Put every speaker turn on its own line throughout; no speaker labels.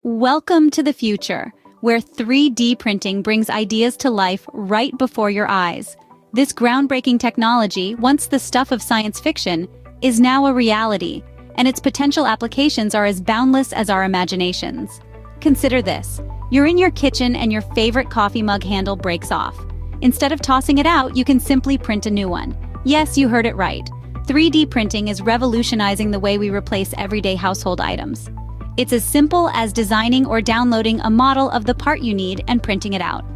Welcome to the future, where 3D printing brings ideas to life right before your eyes. This groundbreaking technology, once the stuff of science fiction, is now a reality, and its potential applications are as boundless as our imaginations. Consider this. You're in your kitchen and your favorite coffee mug handle breaks off. Instead of tossing it out, you can simply print a new one. Yes, you heard it right. 3D printing is revolutionizing the way we replace everyday household items. It's as simple as designing or downloading a model of the part you need and printing it out.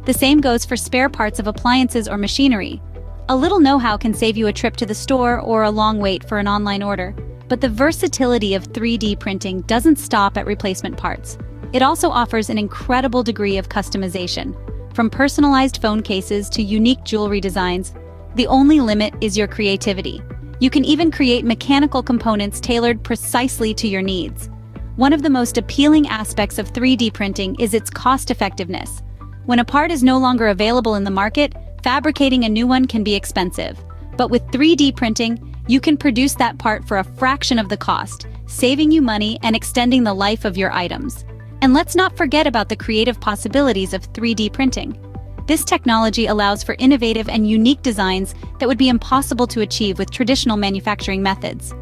The same goes for spare parts of appliances or machinery. A little know-how can save you a trip to the store or a long wait for an online order. But the versatility of 3D printing doesn't stop at replacement parts. It also offers an incredible degree of customization. From personalized phone cases to unique jewelry designs, the only limit is your creativity. You can even create mechanical components tailored precisely to your needs. One of the most appealing aspects of 3D printing is its cost-effectiveness. When a part is no longer available in the market, fabricating a new one can be expensive. But with 3D printing, you can produce that part for a fraction of the cost, saving you money and extending the life of your items. And let's not forget about the creative possibilities of 3D printing. This technology allows for innovative and unique designs that would be impossible to achieve with traditional manufacturing methods.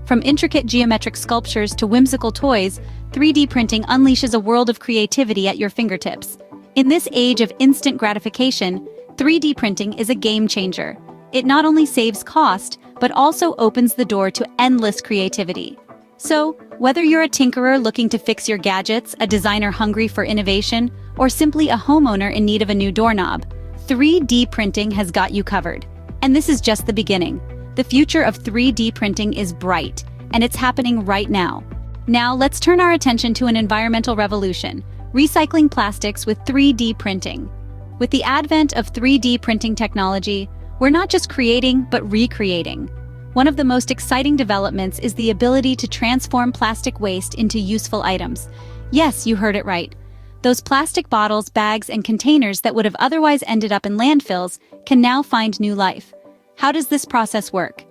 From intricate geometric sculptures to whimsical toys, 3D printing unleashes a world of creativity at your fingertips. In this age of instant gratification, 3D printing is a game changer. It not only saves cost, but also opens the door to endless creativity. So, whether you're a tinkerer looking to fix your gadgets, a designer hungry for innovation, or simply a homeowner in need of a new doorknob, 3D printing has got you covered. And this is just the beginning. The future of 3D printing is bright, and it's happening right now. Now, let's turn our attention to an environmental revolution: recycling plastics with 3D printing. With the advent of 3D printing technology, we're not just creating, but recreating. One of the most exciting developments is the ability to transform plastic waste into useful items. Yes, you heard it right. Those plastic bottles, bags, and containers that would have otherwise ended up in landfills can now find new life. How does this process work?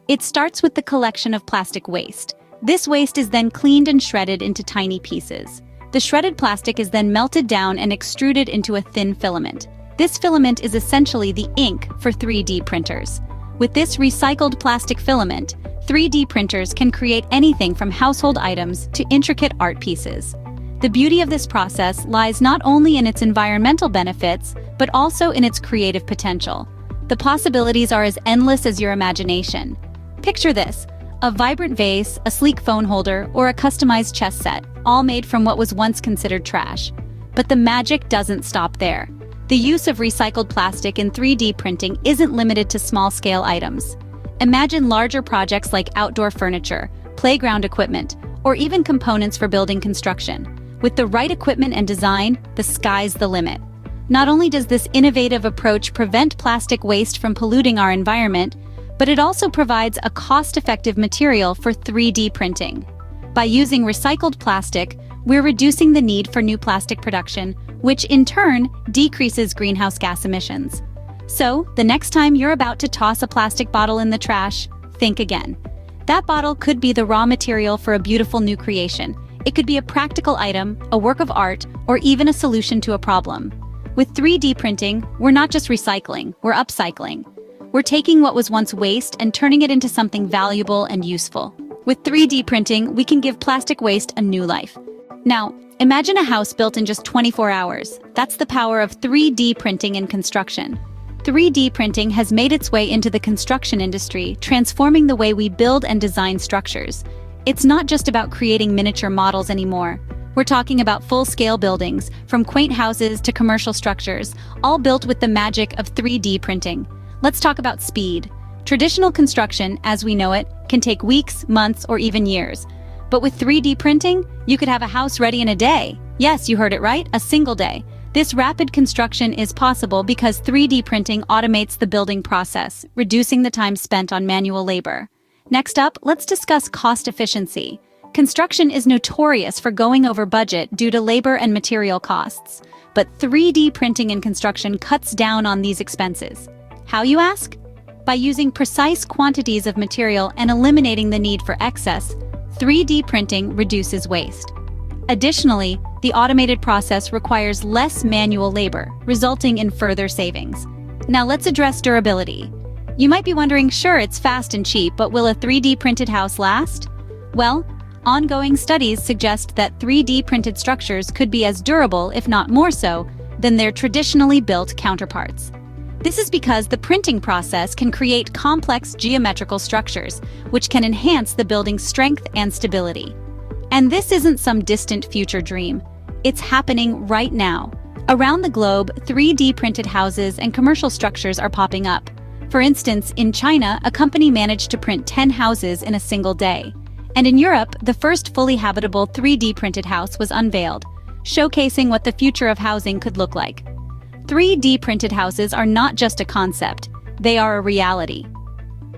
It starts with the collection of plastic waste. This waste is then cleaned and shredded into tiny pieces. The shredded plastic is then melted down and extruded into a thin filament. This filament is essentially the ink for 3D printers. With this recycled plastic filament, 3D printers can create anything from household items to intricate art pieces. The beauty of this process lies not only in its environmental benefits, but also in its creative potential. The possibilities are as endless as your imagination. Picture this: a vibrant vase, a sleek phone holder, or a customized chess set, all made from what was once considered trash. But the magic doesn't stop there. The use of recycled plastic in 3D printing isn't limited to small-scale items. Imagine larger projects like outdoor furniture, playground equipment, or even components for building construction. With the right equipment and design, the sky's the limit. Not only does this innovative approach prevent plastic waste from polluting our environment, but it also provides a cost-effective material for 3D printing. By using recycled plastic, we're reducing the need for new plastic production, which in turn decreases greenhouse gas emissions. So, the next time you're about to toss a plastic bottle in the trash, think again. That bottle could be the raw material for a beautiful new creation. It could be a practical item, a work of art, or even a solution to a problem. With 3D printing, we're not just recycling, we're upcycling. We're taking what was once waste and turning it into something valuable and useful. With 3D printing, we can give plastic waste a new life. Now, imagine a house built in just 24 hours. That's the power of 3D printing in construction. 3D printing has made its way into the construction industry, transforming the way we build and design structures. It's not just about creating miniature models anymore. We're talking about full-scale buildings, from quaint houses to commercial structures, all built with the magic of 3D printing. Let's talk about speed. Traditional construction, as we know it, can take weeks, months, or even years. But with 3D printing, you could have a house ready in a day. Yes, you heard it right, a single day. This rapid construction is possible because 3D printing automates the building process, reducing the time spent on manual labor. Next up, let's discuss cost efficiency. Construction is notorious for going over budget due to labor and material costs. But 3D printing in construction cuts down on these expenses. How, you ask? By using precise quantities of material and eliminating the need for excess, 3D printing reduces waste. Additionally, the automated process requires less manual labor, resulting in further savings. Now let's address durability. You might be wondering, sure, it's fast and cheap, but will a 3D printed house last? Well, ongoing studies suggest that 3D printed structures could be as durable, if not more so, than their traditionally built counterparts. This is because the printing process can create complex geometrical structures, which can enhance the building's strength and stability. And this isn't some distant future dream. It's happening right now. Around the globe, 3D printed houses and commercial structures are popping up. For instance, in China, a company managed to print 10 houses in a single day. And in Europe, the first fully habitable 3D printed house was unveiled, showcasing what the future of housing could look like. 3D printed houses are not just a concept, they are a reality.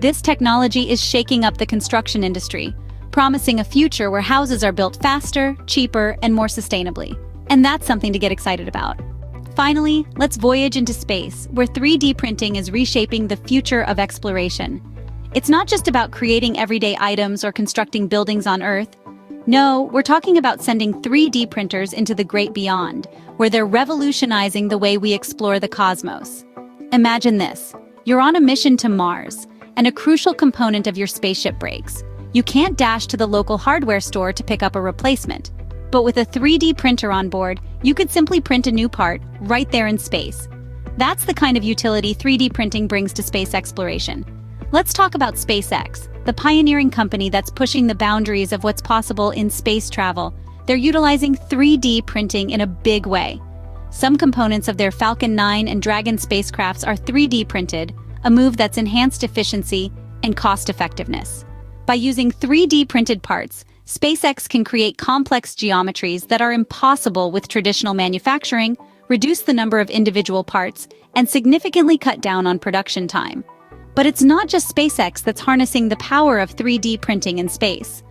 This technology is shaking up the construction industry, promising a future where houses are built faster, cheaper, and more sustainably. And that's something to get excited about. Finally, let's voyage into space, where 3D printing is reshaping the future of exploration. It's not just about creating everyday items or constructing buildings on Earth. No, we're talking about sending 3D printers into the great beyond, where they're revolutionizing the way we explore the cosmos. Imagine this. You're on a mission to Mars, and a crucial component of your spaceship breaks. You can't dash to the local hardware store to pick up a replacement. But with a 3D printer on board, you could simply print a new part right there in space. That's the kind of utility 3D printing brings to space exploration. Let's talk about SpaceX, the pioneering company that's pushing the boundaries of what's possible in space travel. They're utilizing 3D printing in a big way. Some components of their Falcon 9 and Dragon spacecrafts are 3D printed, a move that's enhanced efficiency and cost-effectiveness. By using 3D printed parts, SpaceX can create complex geometries that are impossible with traditional manufacturing, reduce the number of individual parts, and significantly cut down on production time. But it's not just SpaceX that's harnessing the power of 3D printing in space.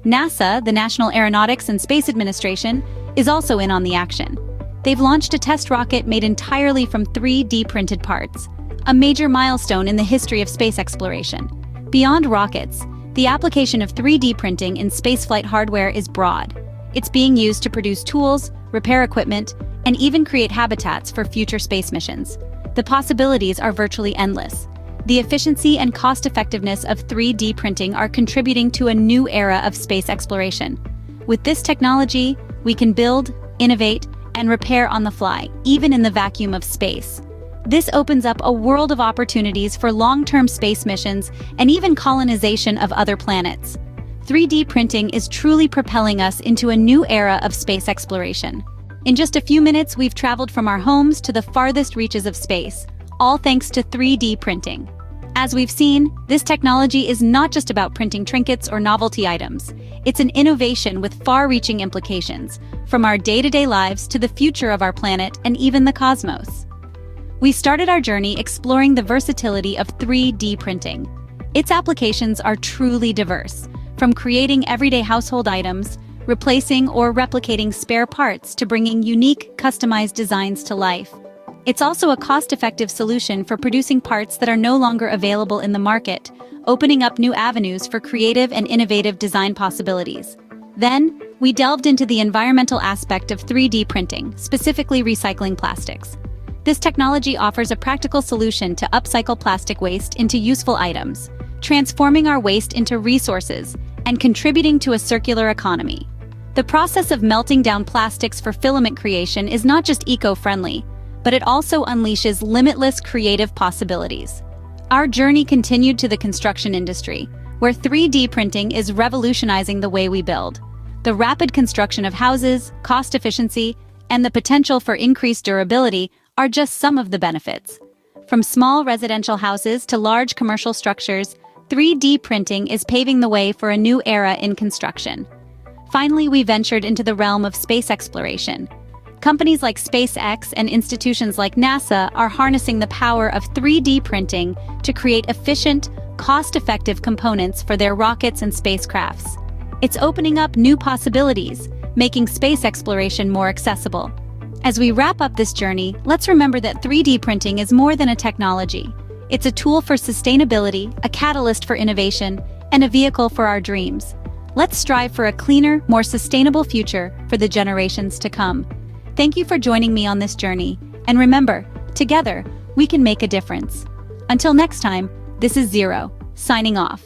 NASA, the National Aeronautics and Space Administration, is also in on the action. They've launched a test rocket made entirely from 3D printed parts, a major milestone in the history of space exploration. Beyond rockets, the application of 3D printing in spaceflight hardware is broad. It's being used to produce tools, repair equipment, and even create habitats for future space missions. The possibilities are virtually endless. The efficiency and cost-effectiveness of 3D printing are contributing to a new era of space exploration. With this technology, we can build, innovate, and repair on the fly, even in the vacuum of space. This opens up a world of opportunities for long-term space missions and even colonization of other planets. 3D printing is truly propelling us into a new era of space exploration. In just a few minutes, we've traveled from our homes to the farthest reaches of space, all thanks to 3D printing. As we've seen, this technology is not just about printing trinkets or novelty items. It's an innovation with far-reaching implications, from our day-to-day lives to the future of our planet and even the cosmos. We started our journey exploring the versatility of 3D printing. Its applications are truly diverse, from creating everyday household items, replacing or replicating spare parts, to bringing unique, customized designs to life. It's also a cost-effective solution for producing parts that are no longer available in the market, opening up new avenues for creative and innovative design possibilities. Then, we delved into the environmental aspect of 3D printing, specifically recycling plastics. This technology offers a practical solution to upcycle plastic waste into useful items, transforming our waste into resources and contributing to a circular economy. The process of melting down plastics for filament creation is not just eco-friendly, but it also unleashes limitless creative possibilities. Our journey continued to the construction industry, where 3D printing is revolutionizing the way we build. The rapid construction of houses, cost efficiency, and the potential for increased durability are just some of the benefits. From small residential houses to large commercial structures, 3D printing is paving the way for a new era in construction. Finally, we ventured into the realm of space exploration. Companies like SpaceX and institutions like NASA are harnessing the power of 3D printing to create efficient, cost-effective components for their rockets and spacecrafts. It's opening up new possibilities, making space exploration more accessible. As we wrap up this journey, let's remember that 3D printing is more than a technology. It's a tool for sustainability, a catalyst for innovation, and a vehicle for our dreams. Let's strive for a cleaner, more sustainable future for the generations to come. Thank you for joining me on this journey, and remember, together, we can make a difference. Until next time, this is Zero, signing off.